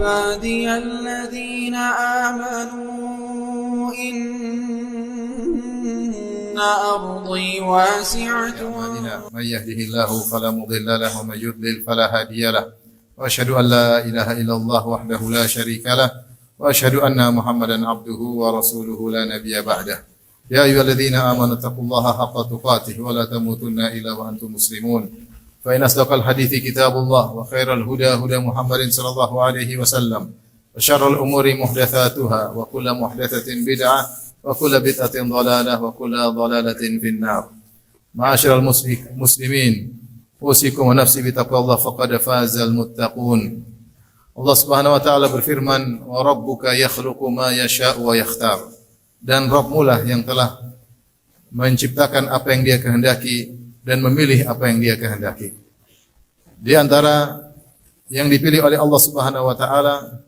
عبادي الذين آمنوا إن أرضي واسعة. من يهده الله فلا مضل له ومن يضلل فلا هادي له وأشهد أن لا إله إلا الله وحده لا شريك له وأشهد أن محمدا عبده ورسوله لا نبي بعده. يا أيها الذين آمنوا اتقوا الله حق تقاته ولا تموتن إلا وأنتم مسلمون. فإن أصدق الحديث كتاب الله وخير الهدى هدى محمد صلى الله عليه وسلم وشر الأمور محدثاتها وكل محدثة بدعة وكل بدعة ضلالة وكل ضلالة في النار. معاشر المسلمين أوصيكم ونفسي بتقوى الله فقد فاز المتقون. Allah Subhanahu wa taala berfirman, "Wa rabbuka yakhluqu ma yasha'u wa yakhtar." Dan Rabbmu lah yang telah menciptakan apa yang Dia kehendaki dan memilih apa yang Dia kehendaki. Di antara yang dipilih oleh Allah Subhanahu wa taala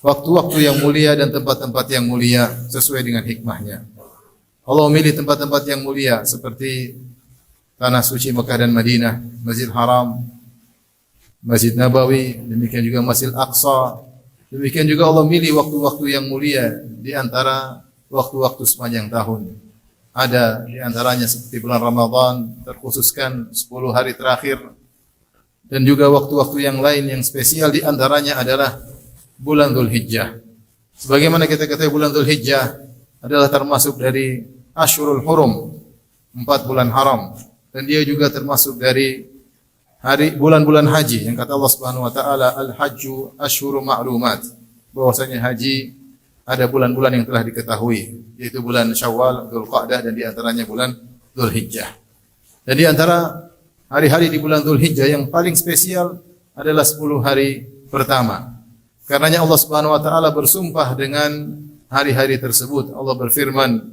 waktu-waktu yang mulia dan tempat-tempat yang mulia sesuai dengan hikmahnya. Allah memilih tempat-tempat yang mulia seperti tanah suci Mekah dan Madinah, Masjid Haram, Masjid Nabawi, demikian juga Masjid Aqsa. Demikian juga Allah milih waktu-waktu yang mulia di antara waktu-waktu sepanjang tahun. Ada di antaranya seperti bulan Ramadan, terkhususkan 10 hari terakhir. Dan juga waktu-waktu yang lain yang spesial di antaranya adalah bulan Dzulhijjah. Sebagaimana kita ketahui bulan Dzulhijjah adalah termasuk dari Ashhurul Hurum, 4 bulan haram. Dan dia juga termasuk dari bulan-bulan haji yang kata Allah Subhanahu wa taala, al-hajju asyhurun ma'lumat, bahwasanya haji ada bulan-bulan yang telah diketahui, yaitu bulan Syawal, Dzulqa'dah, dan di antaranya bulan Dzulhijjah. Dan di antara hari-hari di bulan Dzulhijjah yang paling spesial adalah 10 hari pertama. Karenanya Allah Subhanahu wa taala bersumpah dengan hari-hari tersebut. Allah berfirman,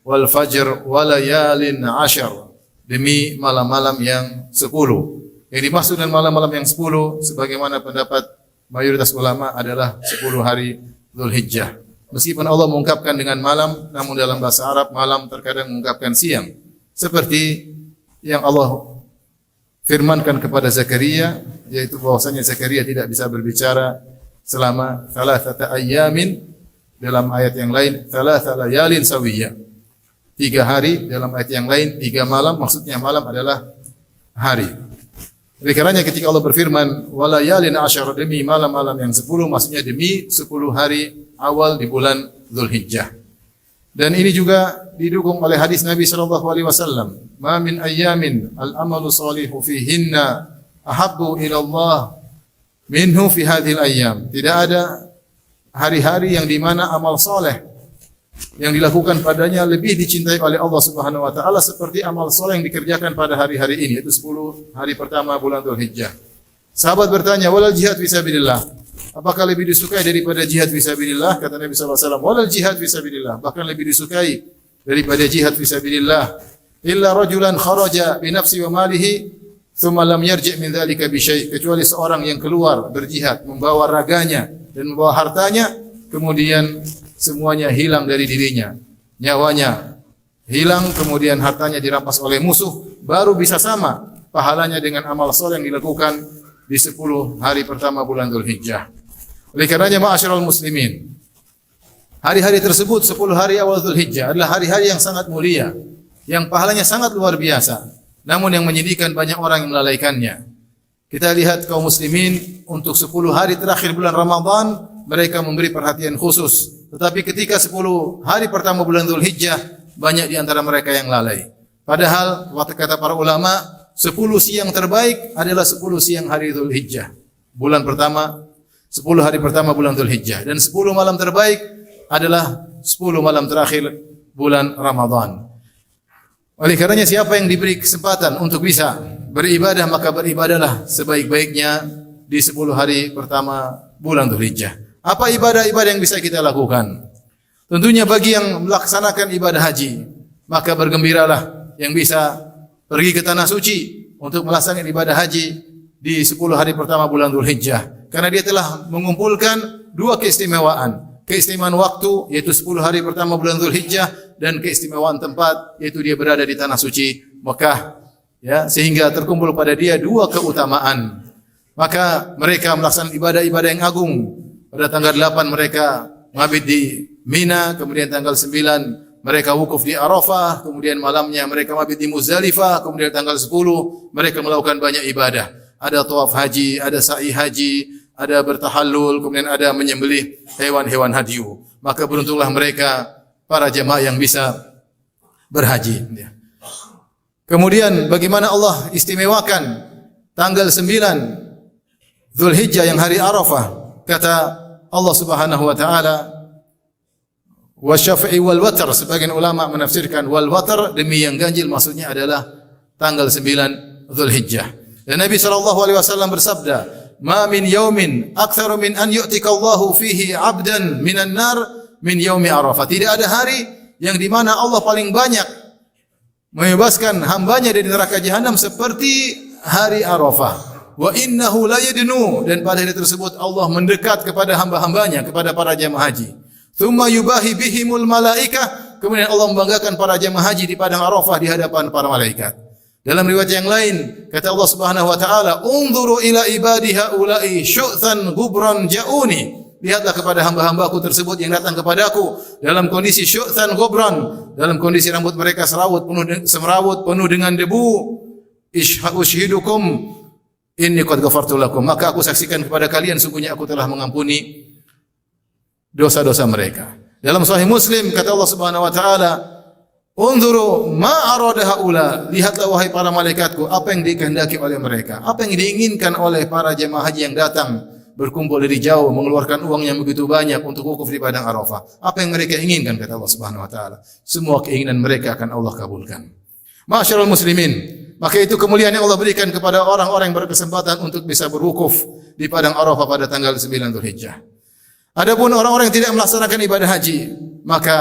"Wal fajr wa layalin 'ashr." Demi malam-malam yang 10. Yang dimaksud dengan malam-malam yang 10 sebagaimana pendapat mayoritas ulama adalah 10 hari Dzulhijjah. Meskipun Allah mengungkapkan dengan malam, namun dalam bahasa Arab malam terkadang mengungkapkan siang. Seperti yang Allah firmankan kepada Zakaria, yaitu bahwasanya Zakaria tidak bisa berbicara selama 3 ayyamin, dalam ayat yang lain 3 layalin sawiyya. 3 hari, dalam ayat yang lain 3 malam, maksudnya malam adalah hari. Oleh karenanya ketika Allah berfirman walayalin asyara, demi malam-malam yang 10, maksudnya demi 10 hari awal di bulan Dzulhijjah. Dan ini juga didukung oleh hadis Nabi sallallahu alaihi wasallam, "Ma min ayyamin al-amalu shalihu fihinna ahabbu ila Allah minhu fi hadhil ayyam." Tidak ada hari-hari yang di mana amal saleh yang dilakukan padanya lebih dicintai oleh Allah Subhanahu wa taala seperti amal saleh yang dikerjakan pada hari-hari ini, yaitu 10 hari pertama bulan Dzulhijjah. Sahabat bertanya, "Walal jihad fisabilillah?" Apakah lebih disukai daripada jihad fisabilillah? Kata Nabi sallallahu alaihi wasallam, "Walal jihad fisabilillah." Bahkan lebih disukai daripada jihad fisabilillah. "Illa rajulan kharaja bi nafsi wa malihi thumma lam yarji' min dzalika bi syai'." Kecuali seorang yang keluar berjihad membawa raganya dan membawa hartanya, kemudian semuanya hilang dari dirinya, nyawanya hilang, kemudian hartanya dirampas oleh musuh, baru bisa sama pahalanya dengan amal saleh yang dilakukan di 10 hari pertama bulan Dzulhijjah. Oleh karenanya ma'asyiral muslimin, hari-hari tersebut 10 hari awal Dzulhijjah adalah hari-hari yang sangat mulia, yang pahalanya sangat luar biasa. Namun yang menyedihkan banyak orang yang melalaikannya. Kita lihat kaum muslimin untuk 10 hari terakhir bulan Ramadan mereka memberi perhatian khusus. Tetapi ketika 10 hari pertama bulan Dzulhijjah, banyak di antara mereka yang lalai. Padahal, waktu kata para ulama, 10 siang terbaik adalah 10 siang hari Dzulhijjah. Bulan pertama, 10 hari pertama bulan Dzulhijjah. Dan 10 malam terbaik adalah 10 malam terakhir bulan Ramadan. Oleh karenanya siapa yang diberi kesempatan untuk bisa beribadah, maka beribadahlah sebaik-baiknya di 10 hari pertama bulan Dzulhijjah. Apa ibadah-ibadah yang bisa kita lakukan? Tentunya bagi yang melaksanakan ibadah haji, maka bergembiralah yang bisa pergi ke tanah suci untuk melaksanakan ibadah haji di 10 hari pertama bulan Dzulhijjah. Karena dia telah mengumpulkan 2 keistimewaan. Keistimewaan waktu, yaitu 10 hari pertama bulan Dzulhijjah, dan keistimewaan tempat, yaitu dia berada di tanah suci Mekah. Ya, sehingga terkumpul pada dia 2 keutamaan. Maka mereka melaksanakan ibadah-ibadah yang agung. Pada tanggal 8 mereka mabit di Mina, kemudian tanggal 9 mereka wukuf di Arafah, kemudian malamnya mereka mabit di Muzdalifah, kemudian tanggal 10 mereka melakukan banyak ibadah. Ada tawaf haji, ada sa'i haji, ada bertahallul, kemudian ada menyembelih hewan-hewan hadyu. Maka beruntunglah mereka para jemaah yang bisa berhaji. Kemudian bagaimana Allah istimewakan tanggal 9 Dzulhijjah yang hari Arafah. Kata Allah Subhanahu wa taala, "Wa syaf'i wal watr." Sebagian ulama menafsirkan wal watr, demi yang ganjil, maksudnya adalah tanggal 9 Dzulhijjah. Dan Nabi sallallahu alaihi wasallam bersabda, "Ma min yaumin aktsaru min an yu'tika Allahu fihi 'abdan minan nar min yaumi Arafah." Tidak ada hari yang di mana Allah paling banyak membebaskan hambanya dari neraka jahanam seperti hari Arafah. Wa innahu la yadnu, dan pada hari tersebut Allah mendekat kepada hamba-hambanya, kepada para jemaah haji. Tsumma yubahi bihimul malaikah, kemudian Allah membanggakan para jemaah haji di padang Arafah di hadapan para malaikat. Dalam riwayat yang lain kata Allah Subhanahu wa taala, "Unzuru ila ibadi haula'i syu'than gubran ja'uni." Lihatlah kepada hamba-hambaku tersebut yang datang kepadaku dalam kondisi syu'than gubran, dalam kondisi rambut mereka semerawut penuh dengan debu. Ushidukum inni qad ghafartu lakum, maka aku saksikan kepada kalian sungguhnya aku telah mengampuni dosa-dosa mereka. Dalam Sahih Muslim kata Allah Subhanahu wa taala, "Unzuru ma arada haula." Lihatlah wahai para malaikatku apa yang dikehendaki oleh mereka, apa yang diinginkan oleh para jemaah haji yang datang berkumpul dari jauh mengeluarkan uang yang begitu banyak untuk wukuf di padang Arafah. Apa yang mereka inginkan kata Allah Subhanahu wa taala, semua keinginan mereka akan Allah kabulkan. Ma'asyiral muslimin, maka itu kemuliaan yang Allah berikan kepada orang-orang yang berkesempatan untuk bisa berwukuf di padang Arafah pada tanggal 9 Dzulhijjah. Adapun orang-orang yang tidak melaksanakan ibadah haji, maka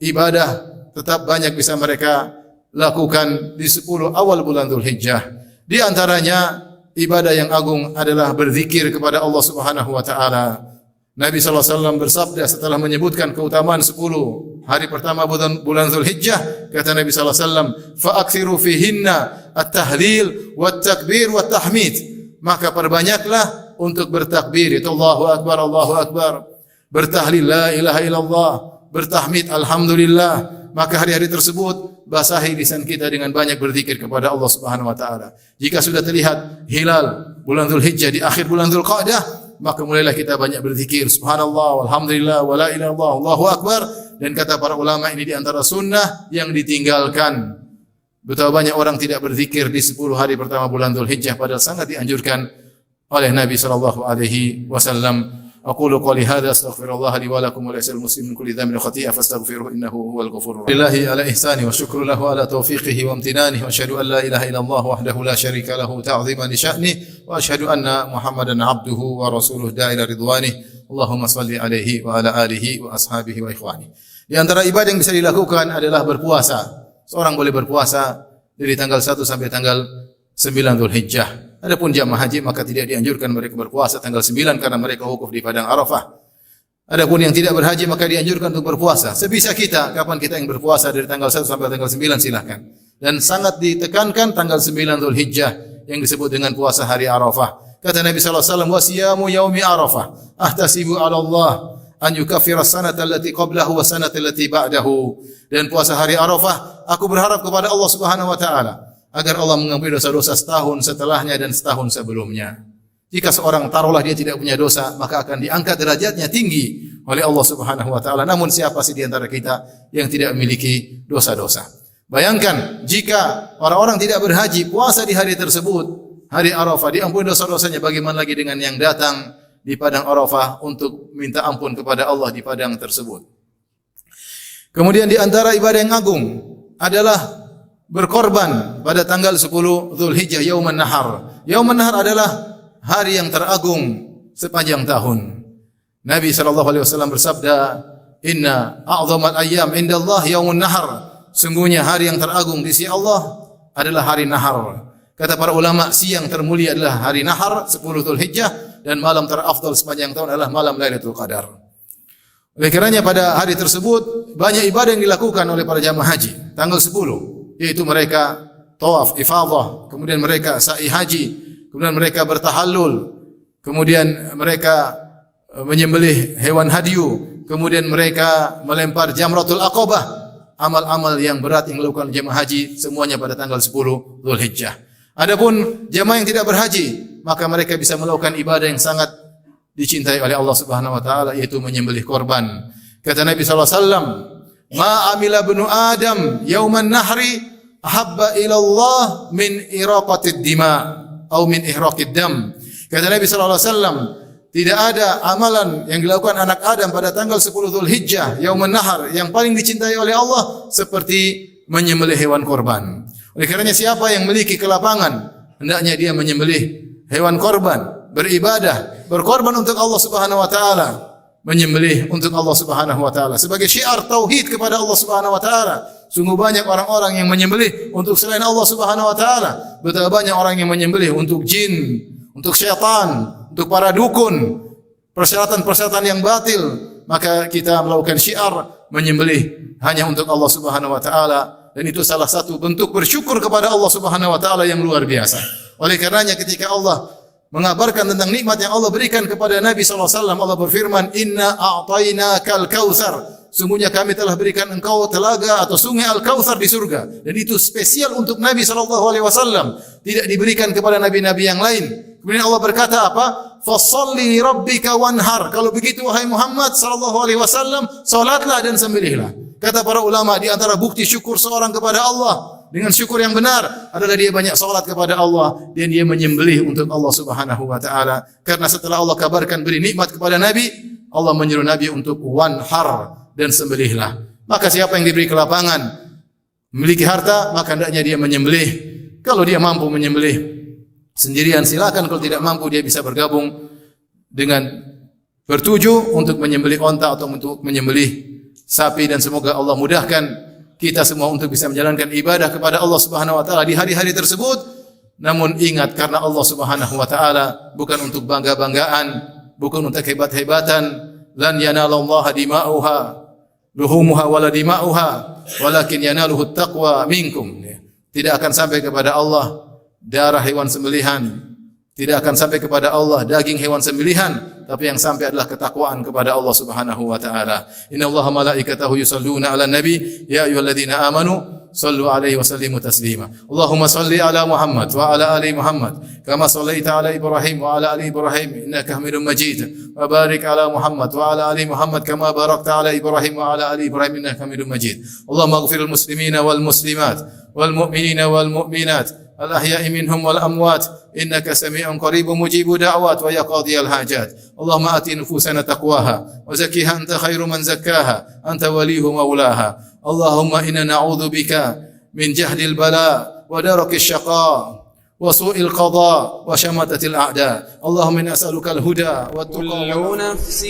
ibadah tetap banyak bisa mereka lakukan di 10 awal bulan Dzulhijjah. Di antaranya ibadah yang agung adalah berzikir kepada Allah Subhanahu wa taala. Nabi sallallahu alaihi wasallam bersabda setelah menyebutkan keutamaan 10 hari pertama bulan Dzulhijjah, kata Nabi sallallahu alaihi wasallam, "Fa'aksiru fihinna at-tahlil wat-takbir wat-tahmid." Maka perbanyaklah untuk bertakbir, itu Allahu akbar, Allahu akbar, bertahlil la ilaha illallah, bertahmid alhamdulillah. Maka hari-hari tersebut basahi lisan kita dengan banyak berzikir kepada Allah Subhanahu wa taala. Jika sudah terlihat hilal bulan Dzulhijjah di akhir bulan Dzulqa'dah, maka mulailah kita banyak berzikir subhanallah walhamdulillah wala ilaha illallah Allahu akbar. Dan kata para ulama, ini di antara sunnah yang ditinggalkan. Betapa banyak orang tidak berzikir di 10 hari pertama bulan Dzulhijjah, padahal sangat dianjurkan oleh Nabi sallallahu alaihi wasallam. Aqulu qouli hadza astaghfirullah li wa lakum wa lisal muslimin kulli dhanbin khati'ah fastaghfiruhu innahu huwal ghafurur rahim. Lillahi ala ihsani wa syukru lahu ala tawfiqihi wa imtinanihi wa asyhadu an la ilaha illallah wahdahu la syarika lahu ta'ziman li sya'nihi wa asyhadu anna Muhammadan 'abduhu wa rasuluhu da'ila ridwanihi. Allahumma shalli alaihi wa ala alihi wa ashabihi wa ikhwani. Di antara ibadah yang bisa dilakukan adalah berpuasa. Seorang boleh berpuasa dari tanggal 1 sampai tanggal 9 Dzulhijjah. Adapun jamaah haji maka tidak dianjurkan mereka berpuasa tanggal 9 karena mereka wukuf di padang Arafah. Adapun yang tidak berhaji maka dianjurkan untuk berpuasa. Sebisa kita, kapan kita yang berpuasa dari tanggal 1 sampai tanggal 9 silahkan. Dan sangat ditekankan tanggal 9 Dzulhijjah yang disebut dengan puasa hari Arafah. Kata Nabi sallallahu alaihi wasallam, "Wa siyamu yaumi Arafah ahtasibu 'ala Allah an yukaffira sanata allati qablahu wa sanata allati ba'dahu." Dan puasa hari Arafah, aku berharap kepada Allah Subhanahu wa taala agar Allah mengampuni dosa-dosa setahun setelahnya dan setahun sebelumnya. Jika seorang taruhlah dia tidak punya dosa, maka akan diangkat derajatnya tinggi oleh Allah Subhanahu wa taala. Namun siapa sih di antara kita yang tidak memiliki dosa-dosa? Bayangkan jika orang-orang tidak berhaji, puasa di hari tersebut, hari Arafah, diampuni dosa-dosanya, bagaimana lagi dengan yang datang di padang Arafah untuk minta ampun kepada Allah di padang tersebut? Kemudian di antara ibadah yang agung adalah berkorban pada tanggal 10 Dzulhijjah, Yaumun Nahar. Yaumun Nahar adalah hari yang teragung sepanjang tahun. Nabi sallallahu alaihi wasallam bersabda, "Inna a'dhamal ayyam indallah Yaumun Nahar." Sungguhnya hari yang teragung di sisi Allah adalah hari Nahar. Kata para ulama, siang termulia adalah hari Nahar 10 Dzulhijjah dan malam terafdal sepanjang tahun adalah malam Lailatul Qadar. Oleh karenanya pada hari tersebut banyak ibadah yang dilakukan oleh para jamaah haji tanggal 10. Yaitu mereka tawaf ifadah, kemudian mereka sa'i haji, kemudian mereka bertahallul, kemudian mereka menyembelih hewan hadyu, kemudian mereka melempar jamratul aqabah, amal-amal yang berat yang dilakukan jemaah haji semuanya pada tanggal 10 Dzulhijjah. Adapun jemaah yang tidak berhaji, maka mereka bisa melakukan ibadah yang sangat dicintai oleh Allah Subhanahu wa taala, yaitu menyembelih korban. Kata Nabi sallallahu alaihi wasallam, "Ma amila ibnu Adam yauman nahri ahabba ila Allah min iraqatid dima atau min ihraqid dam." Kata Nabi sallallahu alaihi wasallam, tidak ada amalan yang dilakukan anak Adam pada tanggal 10 Dzulhijjah, yauman nahar, yang paling dicintai oleh Allah seperti menyembelih hewan korban. Oleh karenanya siapa yang memiliki kelapangan, hendaknya dia menyembelih hewan korban, beribadah, berkorban untuk Allah Subhanahu wa taala, menyembelih untuk Allah Subhanahu wa taala sebagai syiar tauhid kepada Allah Subhanahu wa taala. Sungguh banyak orang-orang yang menyembelih untuk selain Allah Subhanahu wa taala. Betapa banyak orang yang menyembelih untuk jin, untuk syaitan, untuk para dukun, persyaratan-persyaratan yang batil. Maka kita melakukan syiar menyembelih hanya untuk Allah Subhanahu wa taala, dan itu salah satu bentuk bersyukur kepada Allah Subhanahu wa taala yang luar biasa. Oleh karenanya ketika Allah mengabarkan tentang nikmat yang Allah berikan kepada Nabi sallallahu alaihi wasallam, Allah berfirman, "Inna a'tainakal kautsar." Sungguhnya kami telah berikan engkau telaga atau sungai Al-Kautsar di surga, dan itu spesial untuk Nabi sallallahu alaihi wasallam, tidak diberikan kepada nabi-nabi yang lain. Kemudian Allah berkata apa? "Fasholli li rabbika wanhar." Kalau begitu wahai Muhammad sallallahu alaihi wasallam, salatlah dan sembelihlah. Kata para ulama, di antara bukti syukur seorang kepada Allah dengan syukur yang benar adalah dia banyak salat kepada Allah dan dia menyembelih untuk Allah Subhanahu wa taala. Karena setelah Allah kabarkan beri nikmat kepada Nabi, Allah menyuruh Nabi untuk wanhar, dan sembelihlah. Maka siapa yang diberi kelapangan, memiliki harta, maka hendaknya dia menyembelih. Kalau dia mampu menyembelih sendirian silakan, kalau tidak mampu dia bisa bergabung dengan bertujuh untuk menyembelih onta atau untuk menyembelih sapi, dan semoga Allah mudahkan kita semua untuk bisa menjalankan ibadah kepada Allah Subhanahu wa taala di hari-hari tersebut. Namun ingat, karena Allah Subhanahu wa taala, bukan untuk bangga-banggaan, bukan untuk hebat-hebatan. Lan yanalallaha dima'uha luhumuha wala dima'uha walakin yanaluhu taqwa minkum. Tidak akan sampai kepada Allah darah hewan sembelihan, tidak akan sampai kepada Allah daging hewan sembelihan, tapi yang sampai adalah ketakwaan kepada Allah Subhanahu wa taala. Innallaha malaikatahu yusholluna 'alan nabi ya ayyuhalladzina amanu sallu alaihi wa sallimu taslima. Allahumma salli ala Muhammad wa ala ali Muhammad kama sallaita ala Ibrahim wa ala ali Ibrahim innaka Hamidum Majid. Wa barik ala Muhammad wa ala ali Muhammad kama barakta ala Ibrahim wa ala ali Ibrahim innaka Hamidum Majid. Allahumma ighfiril muslimina wal muslimat wal mu'minina wal mu'minat الأحياء منهم والأموات إنك سميع قريب مجيب دعوات ويا قاضي الحاجات. اللهم آت نفوسنا تقواها وزكها أنت خير من زكاها أنت وليه مولاها. اللهم إنا نعوذ بك من جهد البلاء ودرك الشقاء وسوء القضاء وشماتة الأعداء. اللهم إنا نسألك الهدى والتقى. كل نفس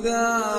ذائقة